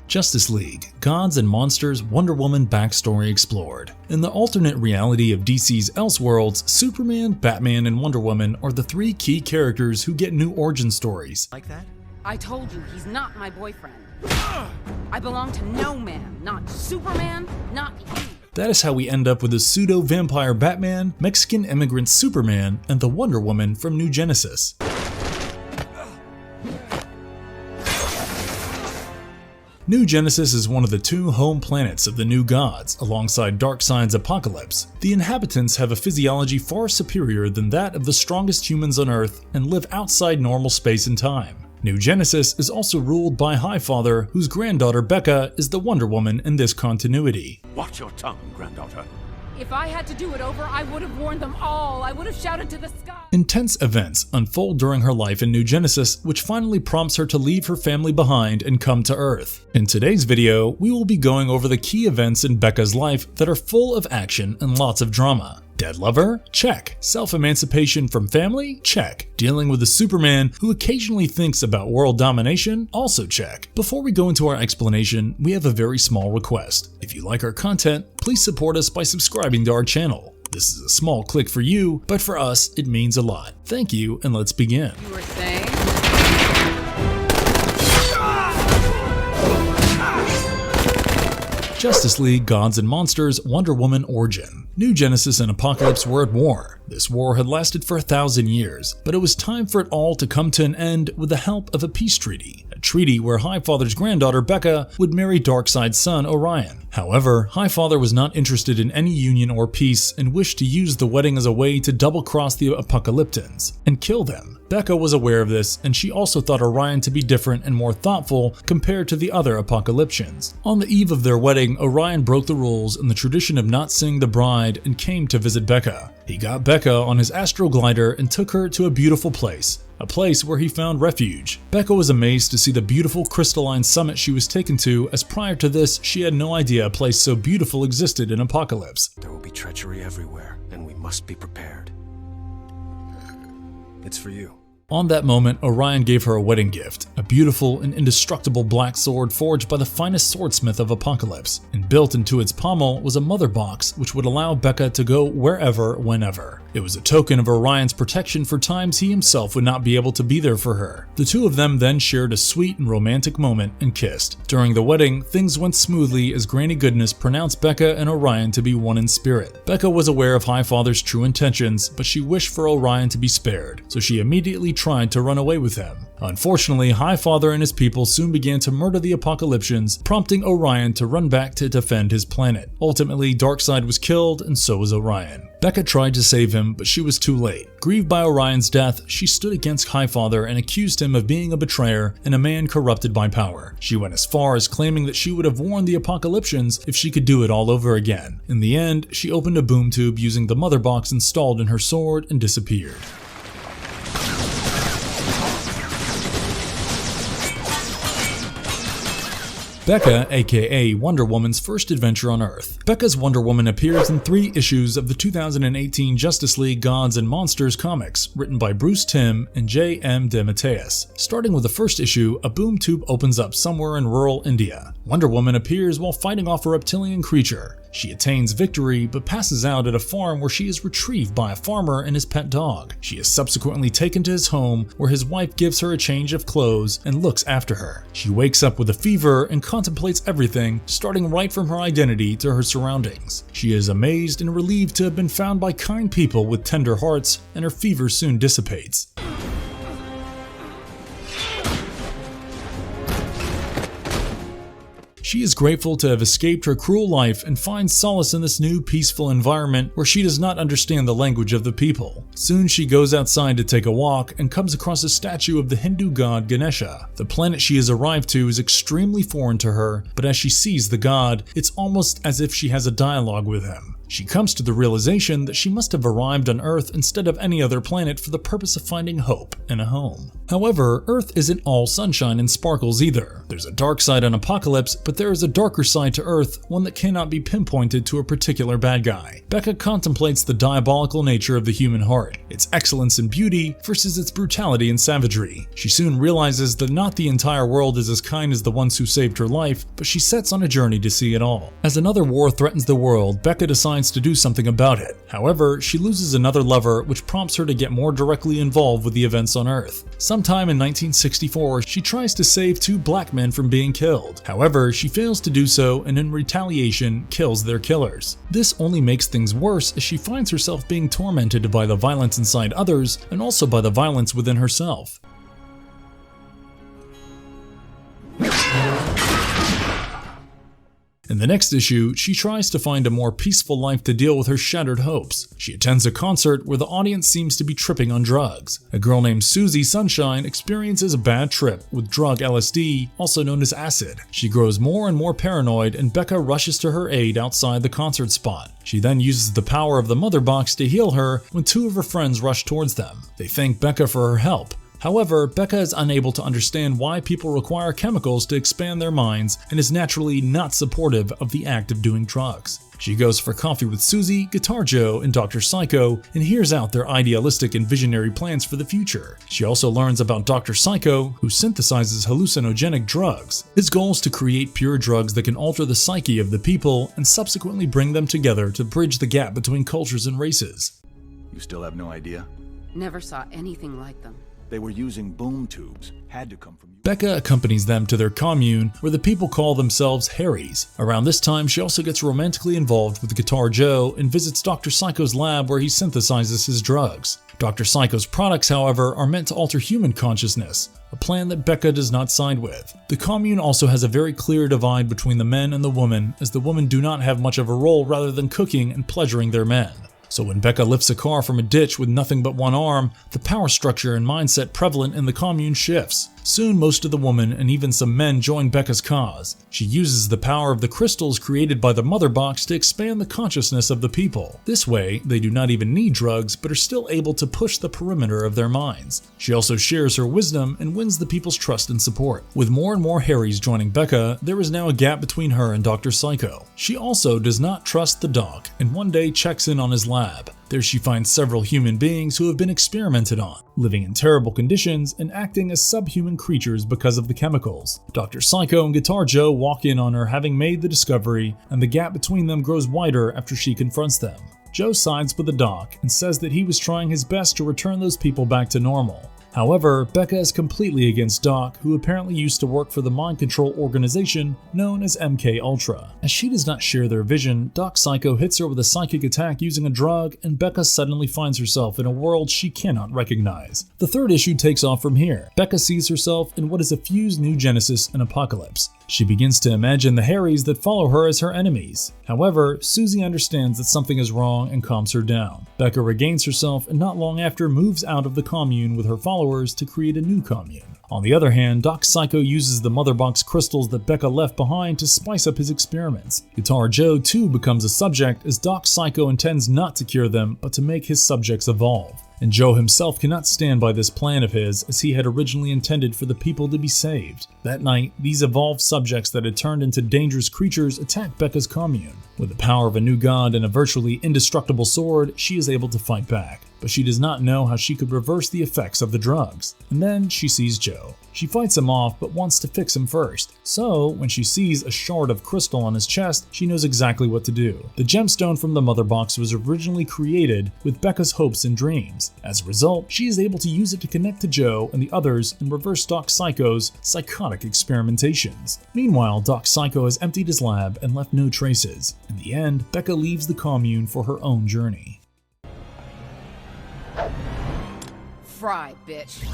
Justice League, Gods and Monsters Wonder Woman backstory explored. In the alternate reality of DC's Elseworlds, Superman, Batman, and Wonder Woman are the three key characters who get new origin stories. Like that? I told you, he's not my boyfriend. I belong to no man, not Superman, not you. That is how we end up with the pseudo-vampire Batman, Mexican immigrant Superman, and the Wonder Woman from New Genesis. New Genesis is one of the two home planets of the New Gods, alongside Darkseid's Apokolips. The inhabitants have a physiology far superior than that of the strongest humans on Earth and live outside normal space and time. New Genesis is also ruled by Highfather, whose granddaughter Bekka is the Wonder Woman in this continuity. Watch your tongue, granddaughter. If I had to do it over, I would have warned them all. I would have shouted to the sky. Intense events unfold during her life in New Genesis, which finally prompts her to leave her family behind and come to Earth. In today's video, we will be going over the key events in Bekka's life that are full of action and lots of drama. Dead lover? Check. Self-emancipation from family? Check. Dealing with a Superman who occasionally thinks about world domination? Also check. Before we go into our explanation, we have a very small request. If you like our content, please support us by subscribing to our channel. This is a small click for you, but for us, it means a lot. Thank you, and let's begin. You were saying? Justice League, Gods and Monsters, Wonder Woman origin. New Genesis and Apokolips were at war. This war had lasted for 1,000 years, but it was time for it all to come to an end with the help of a peace treaty. A treaty where Highfather's granddaughter Bekka would marry Darkseid's son Orion. However, Highfather was not interested in any union or peace and wished to use the wedding as a way to double-cross the Apokoliptans and kill them. Bekka was aware of this, and she also thought Orion to be different and more thoughtful compared to the other Apokoliptians. On the eve of their wedding, Orion broke the rules and the tradition of not seeing the bride and came to visit Bekka. He got Bekka on his astral glider and took her to a beautiful place. A place where he found refuge. Bekka was amazed to see the beautiful crystalline summit she was taken to, as prior to this she had no idea a place so beautiful existed in Apokolips. There will be treachery everywhere, and we must be prepared. It's for you. On that moment, Orion gave her a wedding gift, a beautiful and indestructible black sword forged by the finest swordsmith of Apokolips, and built into its pommel was a mother box which would allow Bekka to go wherever, whenever. It was a token of Orion's protection for times he himself would not be able to be there for her. The two of them then shared a sweet and romantic moment and kissed. During the wedding, things went smoothly as Granny Goodness pronounced Bekka and Orion to be one in spirit. Bekka was aware of Highfather's true intentions, but she wished for Orion to be spared, so she immediately tried to run away with him. Unfortunately, Highfather and his people soon began to murder the Apokoliptians, prompting Orion to run back to defend his planet. Ultimately, Darkseid was killed, and so was Orion. Bekka tried to save him, but she was too late. Grieved by Orion's death, she stood against Highfather and accused him of being a betrayer and a man corrupted by power. She went as far as claiming that she would have warned the Apokoliptians if she could do it all over again. In the end, she opened a boom tube using the mother box installed in her sword and disappeared. Bekka, A.K.A. Wonder Woman's first adventure on Earth. Bekka's Wonder Woman appears in 3 issues of the 2018 Justice League Gods and Monsters comics, written by Bruce Timm and J.M. DeMatteis. Starting with the first issue, a boom tube opens up somewhere in rural India. Wonder Woman appears while fighting off a reptilian creature. She attains victory, but passes out at a farm where she is retrieved by a farmer and his pet dog. She is subsequently taken to his home, where his wife gives her a change of clothes and looks after her. She wakes up with a fever and contemplates everything, starting right from her identity to her surroundings. She is amazed and relieved to have been found by kind people with tender hearts, and her fever soon dissipates. She is grateful to have escaped her cruel life and finds solace in this new peaceful environment where she does not understand the language of the people. Soon she goes outside to take a walk and comes across a statue of the Hindu god Ganesha. The planet she has arrived to is extremely foreign to her, but as she sees the god, it's almost as if she has a dialogue with him. She comes to the realization that she must have arrived on Earth instead of any other planet for the purpose of finding hope and a home. However, Earth isn't all sunshine and sparkles either. There's a dark side on Apokolips, but there is a darker side to Earth, one that cannot be pinpointed to a particular bad guy. Bekka contemplates the diabolical nature of the human heart, its excellence and beauty versus its brutality and savagery. She soon realizes that not the entire world is as kind as the ones who saved her life, but she sets on a journey to see it all. As another war threatens the world, Bekka decides to do something about it. However, she loses another lover, which prompts her to get more directly involved with the events on Earth. Sometime in 1964, she tries to save 2 black men from being killed. However, she fails to do so and in retaliation kills their killers. This only makes things worse as she finds herself being tormented by the violence inside others and also by the violence within herself. In the next issue, she tries to find a more peaceful life to deal with her shattered hopes. She attends a concert where the audience seems to be tripping on drugs. A girl named Susie Sunshine experiences a bad trip with drug LSD, also known as acid. She grows more and more paranoid and Bekka rushes to her aid outside the concert spot. She then uses the power of the mother box to heal her when 2 of her friends rush towards them. They thank Bekka for her help. However, Bekka is unable to understand why people require chemicals to expand their minds and is naturally not supportive of the act of doing drugs. She goes for coffee with Susie, Guitar Joe, and Dr. Psycho and hears out their idealistic and visionary plans for the future. She also learns about Dr. Psycho, who synthesizes hallucinogenic drugs. His goal is to create pure drugs that can alter the psyche of the people and subsequently bring them together to bridge the gap between cultures and races. You still have no idea? Never saw anything like them. They were using boom tubes. Had to come from you. Bekka accompanies them to their commune, where the people call themselves Harrys. Around this time, she also gets romantically involved with Guitar Joe and visits Dr. Psycho's lab where he synthesizes his drugs. Dr. Psycho's products, however, are meant to alter human consciousness, a plan that Bekka does not side with. The commune also has a very clear divide between the men and the women, as the women do not have much of a role rather than cooking and pleasuring their men. So when Bekka lifts a car from a ditch with nothing but one arm, the power structure and mindset prevalent in the commune shifts. Soon most of the women and even some men join Bekka's cause. She uses the power of the crystals created by the mother box to expand the consciousness of the people. This way, they do not even need drugs but are still able to push the perimeter of their minds. She also shares her wisdom and wins the people's trust and support. With more and more Harrys joining Bekka, there is now a gap between her and Dr. Psycho. She also does not trust the doc and one day checks in on his lab. There she finds several human beings who have been experimented on, living in terrible conditions and acting as subhuman creatures because of the chemicals. Dr. Psycho and Guitar Joe walk in on her having made the discovery, and the gap between them grows wider after she confronts them. Joe sides with the doc and says that he was trying his best to return those people back to normal. However, Bekka is completely against Doc, who apparently used to work for the mind control organization known as MK-Ultra. As she does not share their vision, Doc Psycho hits her with a psychic attack using a drug, and Bekka suddenly finds herself in a world she cannot recognize. The third issue takes off from here. Bekka sees herself in what is a fused New Genesis and Apokolips. She begins to imagine the Harrys that follow her as her enemies. However, Susie understands that something is wrong and calms her down. Bekka regains herself and not long after moves out of the commune with her followers to create a new commune. On the other hand, Doc Psycho uses the mother box crystals that Bekka left behind to spice up his experiments. Guitar Joe too becomes a subject, as Doc Psycho intends not to cure them but to make his subjects evolve. And Joe himself cannot stand by this plan of his, as he had originally intended for the people to be saved. That night, these evolved subjects that had turned into dangerous creatures attack Bekka's commune. With the power of a new god and a virtually indestructible sword, she is able to fight back. But she does not know how she could reverse the effects of the drugs. And then she sees Joe. She fights him off but wants to fix him first. So, when she sees a shard of crystal on his chest, she knows exactly what to do. The gemstone from the mother box was originally created with Bekka's hopes and dreams. As a result, she is able to use it to connect to Joe and the others and reverse Doc Psycho's psychotic experimentations. Meanwhile, Doc Psycho has emptied his lab and left no traces. In the end, Bekka leaves the commune for her own journey. Fry, bitch.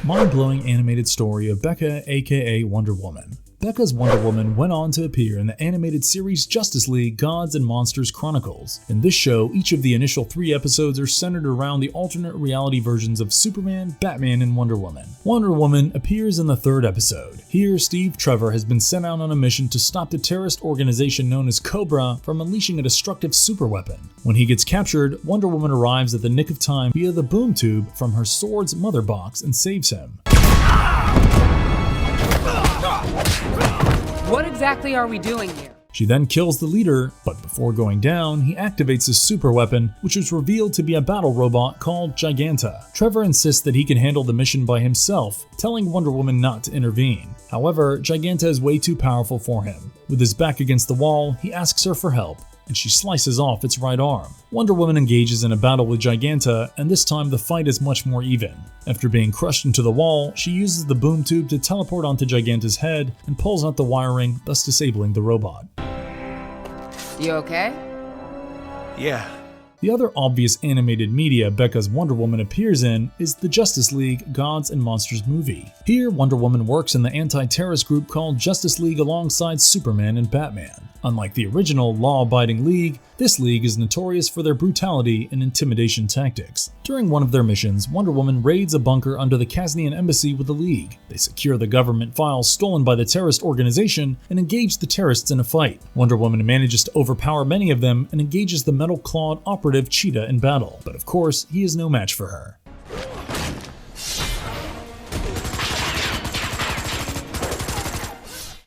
Mind-blowing animated story of Bekka, A.K.A. Wonder Woman. Bekka's Wonder Woman went on to appear in the animated series Justice League Gods and Monsters Chronicles. In this show, each of the initial 3 episodes are centered around the alternate reality versions of Superman, Batman, and Wonder Woman. Wonder Woman appears in the 3rd episode. Here, Steve Trevor has been sent out on a mission to stop the terrorist organization known as Cobra from unleashing a destructive superweapon. When he gets captured, Wonder Woman arrives at the nick of time via the boom tube from her sword's mother box and saves him. What exactly are we doing here? She then kills the leader, but before going down, he activates his super weapon, which is revealed to be a battle robot called Giganta. Trevor insists that he can handle the mission by himself, telling Wonder Woman not to intervene. However, Giganta is way too powerful for him. With his back against the wall, he asks her for help, and she slices off its right arm. Wonder Woman engages in a battle with Giganta, and this time the fight is much more even. After being crushed into the wall, she uses the boom tube to teleport onto Giganta's head and pulls out the wiring, thus disabling the robot. You okay? Yeah. The other obvious animated media Bekka's Wonder Woman appears in is the Justice League Gods and Monsters movie. Here, Wonder Woman works in the anti-terrorist group called Justice League alongside Superman and Batman. Unlike the original law-abiding League, this league is notorious for their brutality and intimidation tactics. During one of their missions, Wonder Woman raids a bunker under the Kasnian embassy with the League. They secure the government files stolen by the terrorist organization and engage the terrorists in a fight. Wonder Woman manages to overpower many of them and engages the metal-clawed operative Cheetah in battle, but of course, he is no match for her.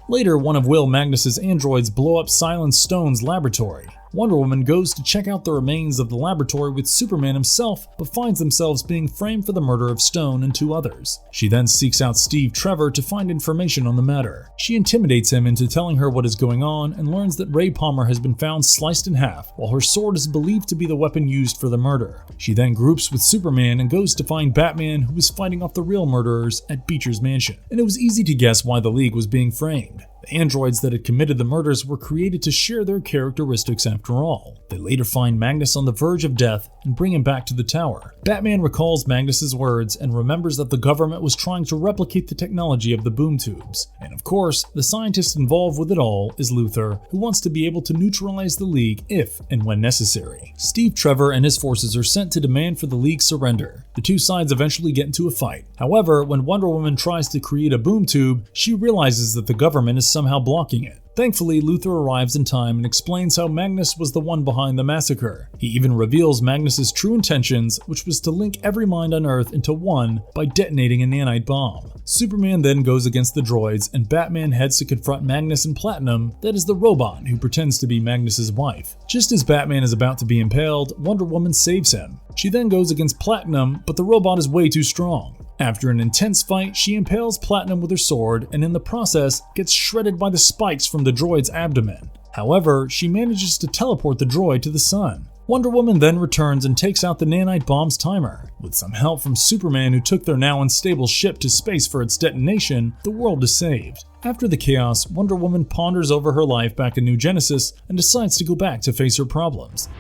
Later, one of Will Magnus's androids blow up Silent Stone's laboratory. Wonder Woman goes to check out the remains of the laboratory with Superman himself, but finds themselves being framed for the murder of Stone and 2 others. She then seeks out Steve Trevor to find information on the matter. She intimidates him into telling her what is going on and learns that Ray Palmer has been found sliced in half, while her sword is believed to be the weapon used for the murder. She then groups with Superman and goes to find Batman, who is fighting off the real murderers at Beecher's mansion. And it was easy to guess why the League was being framed. The androids that had committed the murders were created to share their characteristics after all. They later find Magnus on the verge of death and bring him back to the tower. Batman recalls Magnus's words and remembers that the government was trying to replicate the technology of the boom tubes. And of course, the scientist involved with it all is Luthor, who wants to be able to neutralize the League if and when necessary. Steve Trevor and his forces are sent to demand for the League's surrender. The 2 sides eventually get into a fight. However, when Wonder Woman tries to create a boom tube, she realizes that the government is somehow blocking it. Thankfully, Luthor arrives in time and explains how Magnus was the one behind the massacre. He even reveals Magnus's true intentions, which was to link every mind on Earth into one by detonating a nanite bomb. Superman then goes against the droids, and Batman heads to confront Magnus and Platinum, that is the robot who pretends to be Magnus's wife. Just as Batman is about to be impaled, Wonder Woman saves him. She then goes against Platinum, but the robot is way too strong. After an intense fight, she impales Platinum with her sword and in the process gets shredded by the spikes from the droid's abdomen. However, she manages to teleport the droid to the sun. Wonder Woman then returns and takes out the nanite bomb's timer. With some help from Superman, who took their now unstable ship to space for its detonation, the world is saved. After the chaos, Wonder Woman ponders over her life back in New Genesis and decides to go back to face her problems.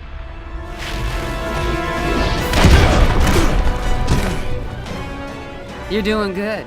You're doing good.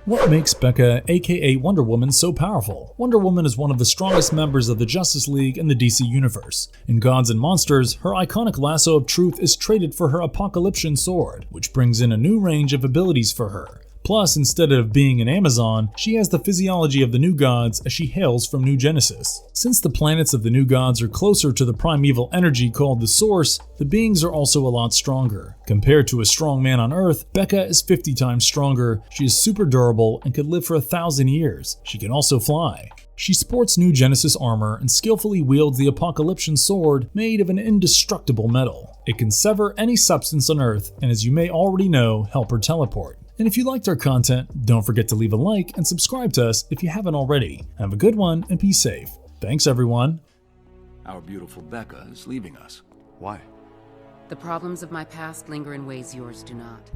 What makes Bekka, A.K.A. Wonder Woman, so powerful? Wonder Woman is one of the strongest members of the Justice League and the DC Universe. In Gods and Monsters, her iconic lasso of truth is traded for her Apokolipsian sword, which brings in a new range of abilities for her. Plus, instead of being an Amazon, she has the physiology of the New Gods as she hails from New Genesis. Since the planets of the New Gods are closer to the primeval energy called the Source, the beings are also a lot stronger. Compared to a strong man on Earth, Bekka is 50 times stronger, she is super durable and could live for 1,000 years. She can also fly. She sports New Genesis armor and skillfully wields the Apokolipsian sword made of an indestructible metal. It can sever any substance on Earth and, as you may already know, help her teleport. And if you liked our content, don't forget to leave a like and subscribe to us if you haven't already. Have a good one and be safe. Thanks everyone. Our beautiful Bekka is leaving us. Why? The problems of my past linger in ways yours do not.